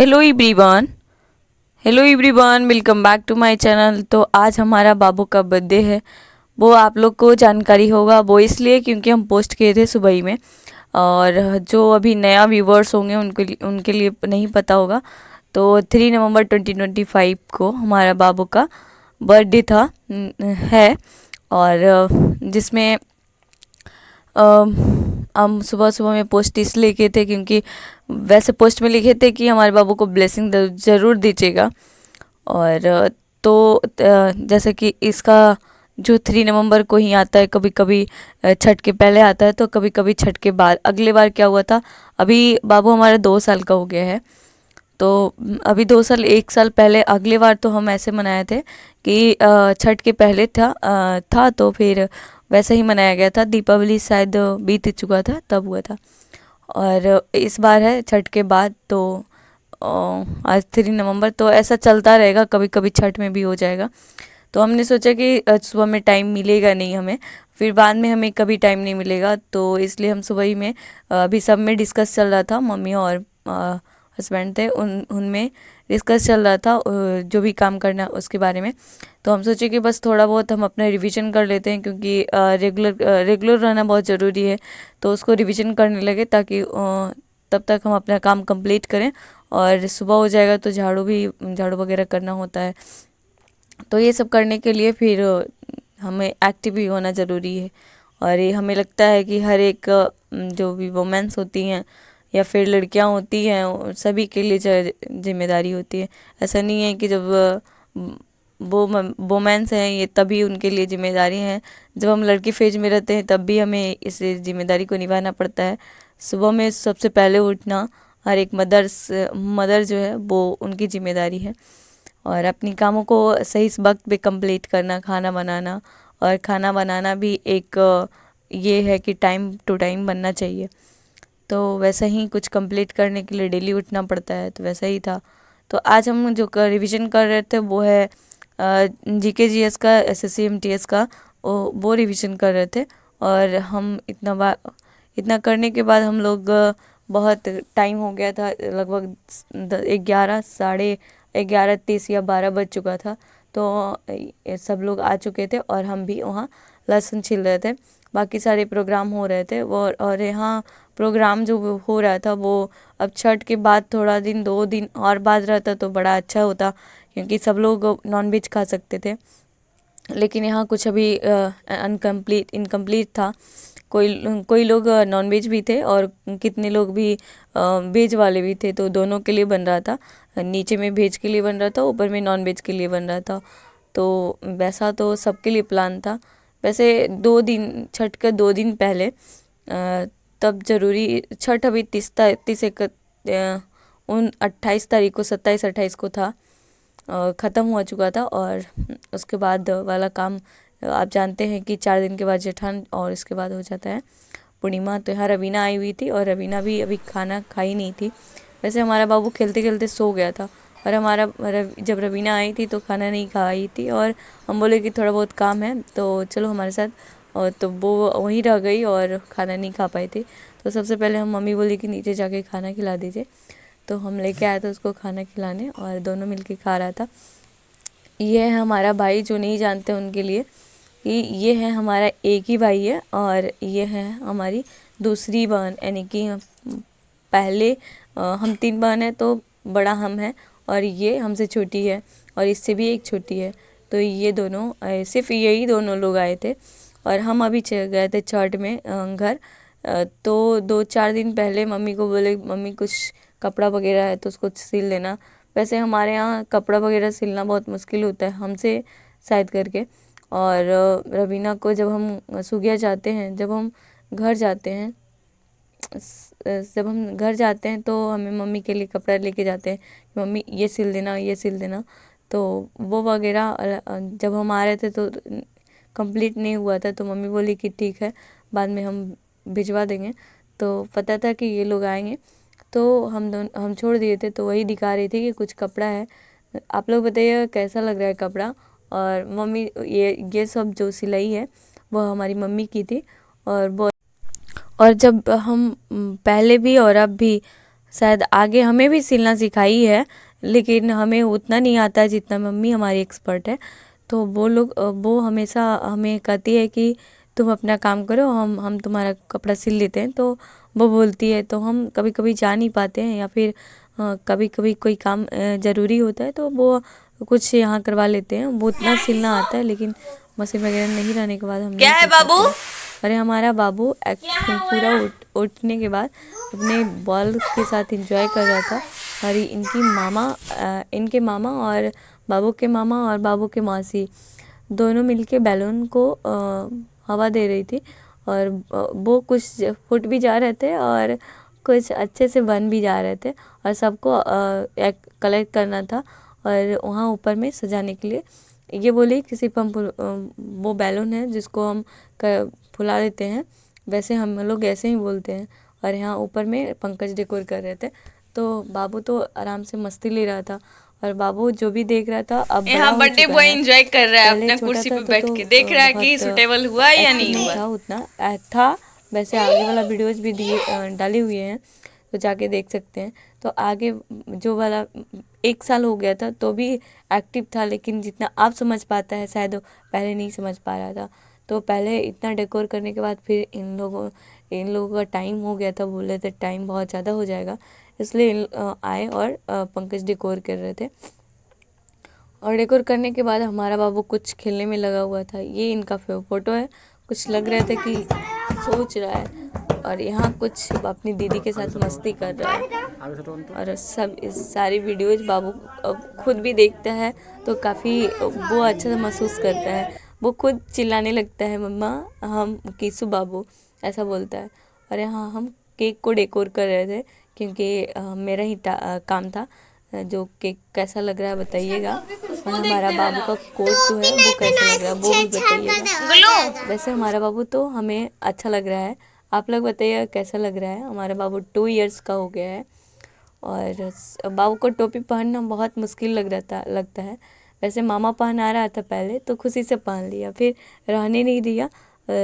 Hello everyone. Hello everyone, welcome back to my channel. तो आज हमारा बाबू का बर्थडे है। वो आप लोग को जानकारी होगा, वो इसलिए क्योंकि हम पोस्ट किए थे सुबह ही में। और जो अभी नया व्यूवर्स होंगे उनके लिए नहीं पता होगा। तो 3 नवंबर 2025 को हमारा बाबू का बर्थडे था है। और जिसमें हम सुबह सुबह में पोस्ट इसलिए लिखे थे क्योंकि वैसे पोस्ट में लिखे थे कि हमारे बाबू को ब्लेसिंग ज़रूर दीजिएगा। और जैसे कि इसका जो 3 नवंबर को ही आता है, कभी कभी छठ के पहले आता है, तो कभी कभी छठ के बाद। अगले बार क्या हुआ था, अभी बाबू हमारा 2 साल का हो गया है। तो अभी 2 साल 1 साल पहले अगले बार तो हम ऐसे मनाए थे कि छठ के पहले था तो फिर वैसे ही मनाया गया था। दीपावली शायद बीत चुका था तब हुआ था। और इस बार है छठ के बाद, तो आज 3 नवंबर, तो ऐसा चलता रहेगा, कभी कभी छठ में भी हो जाएगा। तो हमने सोचा कि सुबह में टाइम मिलेगा नहीं हमें, फिर बाद में हमें कभी टाइम नहीं मिलेगा, तो इसलिए हम सुबह ही में अभी सब में डिस्कस चल रहा था, मम्मी और हस्बैंड थे उनमें डिस्कस चल रहा था जो भी काम करना उसके बारे में। तो हम सोचे कि बस थोड़ा बहुत हम अपना रिवीजन कर लेते हैं, क्योंकि रेगुलर रहना बहुत ज़रूरी है। तो उसको रिवीजन करने लगे ताकि तब तक हम अपना काम कंप्लीट करें। और सुबह हो जाएगा तो झाड़ू वगैरह करना होता है। तो ये सब करने के लिए फिर हमें एक्टिव भी होना ज़रूरी है। और ये हमें लगता है कि हर एक जो भी वुमेन्स होती हैं या फिर लड़कियां होती हैं, सभी के लिए जिम्मेदारी होती है। ऐसा नहीं है कि जब वुमेन्स हैं ये तभी उनके लिए जिम्मेदारी है। जब हम लड़की फेज में रहते हैं तब भी हमें इस जिम्मेदारी को निभाना पड़ता है। सुबह में सबसे पहले उठना हर एक मदर जो है वो उनकी जिम्मेदारी है। और अपनी कामों को सही वक्त पे कंप्लीट करना, खाना बनाना। और खाना बनाना भी एक ये है कि टाइम टू टाइम बनना चाहिए। तो वैसा ही कुछ कंप्लीट करने के लिए डेली उठना पड़ता है, तो वैसा ही था। तो आज हम जो रिवीजन कर रहे थे वो है जीके जीएस का, एसएससी एमटीएस का, वो रिवीजन कर रहे थे। और हम इतना करने के बाद हम लोग बहुत टाइम हो गया था, लगभग 11, साढ़े 11:30 या 12 बज चुका था। तो सब लोग आ चुके थे और हम भी वहाँ लहसुन छिल रहे थे। बाकी सारे प्रोग्राम हो रहे थे वो। और यहाँ प्रोग्राम जो हो रहा था वो अब छठ के बाद थोड़ा दिन 2 दिन और बाद रहता तो बड़ा अच्छा होता, क्योंकि सब लोग नॉनवेज खा सकते थे। लेकिन यहाँ कुछ अभी इनकम्प्लीट था। कोई कोई लोग नॉनवेज भी थे और कितने लोग भी वेज वाले भी थे, तो दोनों के लिए बन रहा था। नीचे में वेज के लिए बन रहा था, ऊपर में नॉनवेज के लिए बन रहा था। तो वैसा तो सबके लिए प्लान था। वैसे 2 दिन, छठ का 2 दिन पहले तब ज़रूरी, छठ अभी 28 तारीख को, 27-28 को था, ख़त्म हुआ चुका था। और उसके बाद वाला काम आप जानते हैं कि 4 दिन के बाद जेठान और इसके बाद हो जाता है पूर्णिमा। तो यहाँ रवीना आई हुई थी और रवीना भी अभी खाना खाई नहीं थी। वैसे हमारा बाबू खेलते खेलते सो गया था, और जब रवीना आई थी तो खाना नहीं खाई थी, और हम बोले कि थोड़ा बहुत काम है तो चलो हमारे साथ। और तो वो वहीं रह गई और खाना नहीं खा पाई थी। तो सबसे पहले हम मम्मी बोली कि नीचे जाके खाना खिला दीजिए। तो हम लेके आए थे उसको खाना खिलाने, और दोनों मिलके खा रहा था। ये है हमारा भाई, जो नहीं जानते उनके लिए कि ये है हमारा एक ही भाई है, और ये है हमारी दूसरी बहन। यानी कि पहले हम 3 बहन हैं, तो बड़ा हम है, और ये हमसे छोटी है, और इससे भी एक छोटी है। तो ये दोनों सिर्फ यही दोनों लोग आए थे। और हम अभी गए थे छठ में घर। तो 2-4 दिन पहले मम्मी को बोले, मम्मी कुछ कपड़ा वगैरह है तो उसको सिल लेना। वैसे हमारे यहाँ कपड़ा वगैरह सिलना बहुत मुश्किल होता है हमसे शायद करके। और रवीना को जब हम सुगिया जाते हैं, जब हम घर जाते हैं तो हमें मम्मी के लिए कपड़ा लेके जाते हैं, मम्मी ये सिल देना, ये सिल देना। तो वो वगैरह जब हम आ रहे थे तो कंप्लीट नहीं हुआ था, तो मम्मी बोली कि ठीक है, बाद में हम भिजवा देंगे। तो पता था कि ये लोग आएंगे, तो हम छोड़ दिए थे। तो वही दिखा रही थी कि कुछ कपड़ा है। आप लोग बताइए कैसा लग रहा है कपड़ा। और मम्मी, ये सब जो सिलाई है वो हमारी मम्मी की थी। और जब हम पहले भी और अब भी शायद आगे हमें भी सिलना सिखाई है, लेकिन हमें उतना नहीं आता है जितना मम्मी हमारी एक्सपर्ट है। तो वो हमेशा हमें कहती है कि तुम अपना काम करो, हम तुम्हारा कपड़ा सिल देते हैं। तो वो बोलती है, तो हम कभी कभी जा नहीं पाते हैं, या फिर कभी कभी कोई काम ज़रूरी होता है तो वो कुछ यहाँ करवा लेते हैं। वो उतना सिलना आता है, लेकिन मशीन वगैरह नहीं रहने के बाद हम क्या नहीं है सिल बाबू? पाते हैं। अरे हमारा बाबू पूरा उठने के बाद अपने बॉल के साथ एंजॉय कर रहा था। और इनके मामा और बाबू के मामा और बाबू के मौसी दोनों मिलके बैलून को हवा दे रही थी। और वो कुछ फूट भी जा रहे थे और कुछ अच्छे से बन भी जा रहे थे, और सबको कलेक्ट करना था और वहाँ ऊपर में सजाने के लिए। ये बोली कि सिर्फ हम वो बैलून है जिसको हम फुला देते हैं, वैसे हम लोग ऐसे ही बोलते हैं। और यहाँ ऊपर में पंकज डेकोर कर रहे थे। तो बाबू तो आराम से मस्ती ले रहा था, और बाबू जो भी देख रहा था अब बड़ा यहाँ हो बर्थडे चुका बॉय है। एंजॉय कर रहा है पहले अपना छोटा कुर्सी था पे तो बैठ के, देख रहा है कि बहुत सुटेबल हुआ या एक्टिव नहीं नहीं हुआ। था, उतना था। वैसे आगे वाला वीडियोस भी दिए डाले हुए हैं, तो जाके देख सकते हैं। तो आगे जो वाला 1 साल हो गया था तो भी एक्टिव था, लेकिन जितना आप समझ पाता है शायद वो पहले नहीं समझ पा रहा था। तो पहले इतना डेकोर करने के बाद फिर इन लोगों का टाइम हो गया था, बोले थे टाइम बहुत ज़्यादा हो जाएगा, इसलिए आए और पंकज डेकोर कर रहे थे। और डेकोर करने के बाद हमारा बाबू कुछ खेलने में लगा हुआ था। ये इनका फ़ोटो है, कुछ लग रहा था कि सोच रहा है, और यहाँ कुछ अपनी दीदी के साथ मस्ती कर रहा है। और सब इस सारी वीडियोज बाबू खुद भी देखता है, तो काफ़ी वो अच्छा से महसूस करता है। वो खुद चिल्लाने लगता है, मम्मा हम कीसू बाबू, ऐसा बोलता है। और यहाँ हम केक को डेकोर कर रहे थे, क्योंकि मेरा ही काम था। जो केक कैसा लग रहा है बताइएगा, और हमारा बाबू का कोट जो है वो कैसा लग रहा है वो भी बताइएगा। वैसे हमारा बाबू तो हमें अच्छा लग रहा है, आप लोग बताइएगा कैसा लग रहा है। हमारा बाबू 2 इयर्स का हो गया है, और बाबू को टोपी पहनना बहुत मुश्किल लगता है। वैसे मामा पहना रहा था पहले, तो खुशी से पहन लिया, फिर रहने नहीं दिया।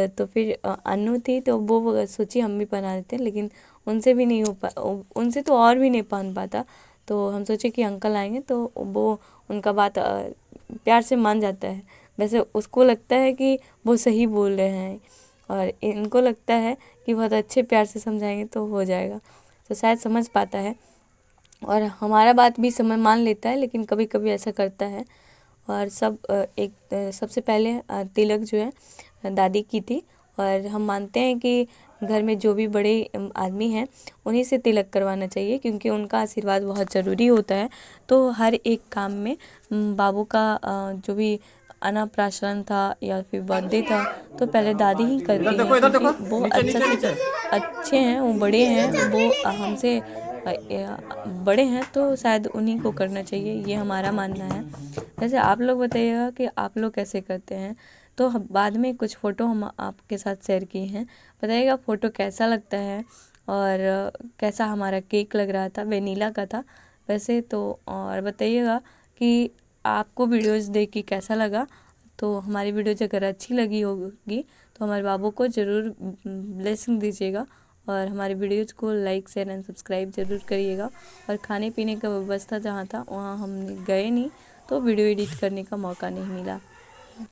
तो फिर अन्नू थी तो वो सोची हम भी पहना देते हैं, लेकिन उनसे भी नहीं हो पा उनसे तो और भी नहीं पहन पाता। तो हम सोचे कि अंकल आएंगे तो वो उनका बात प्यार से मान जाता है। वैसे उसको लगता है कि वो सही बोल रहे हैं, और इनको लगता है कि बहुत अच्छे प्यार से समझाएंगे तो हो जाएगा, तो शायद समझ पाता है। और हमारा बात भी समझ मान लेता है, लेकिन कभी कभी ऐसा करता है। और सबसे पहले तिलक जो है दादी की थी, और हम मानते हैं कि घर में जो भी बड़े आदमी हैं उन्हीं से तिलक करवाना चाहिए, क्योंकि उनका आशीर्वाद बहुत ज़रूरी होता है। तो हर एक काम में बाबू का जो भी अन्नप्राशन था या फिर बर्थडे था, तो पहले दादी ही करती हैं, क्योंकि वो अच्छे हैं, वो बड़े हैं, वो हमसे बड़े हैं, तो शायद उन्हीं को करना चाहिए, ये हमारा मानना है। वैसे आप लोग बताइएगा कि आप लोग कैसे करते हैं। तो बाद में कुछ फ़ोटो हम आपके साथ शेयर किए हैं, बताइएगा फ़ोटो कैसा लगता है, और कैसा हमारा केक लग रहा था, वेनीला का था वैसे तो। और बताइएगा कि आपको वीडियोज़ देख के कैसा लगा। तो हमारी वीडियोज़ अगर अच्छी लगी होगी तो हमारे बाबू को ज़रूर ब्लेसिंग दीजिएगा, और हमारी वीडियोज़ को लाइक शेयर एंड सब्सक्राइब ज़रूर करिएगा। और खाने पीने का व्यवस्था जहाँ था वहाँ हम गए नहीं, तो वीडियो एडिट करने का मौका नहीं मिला।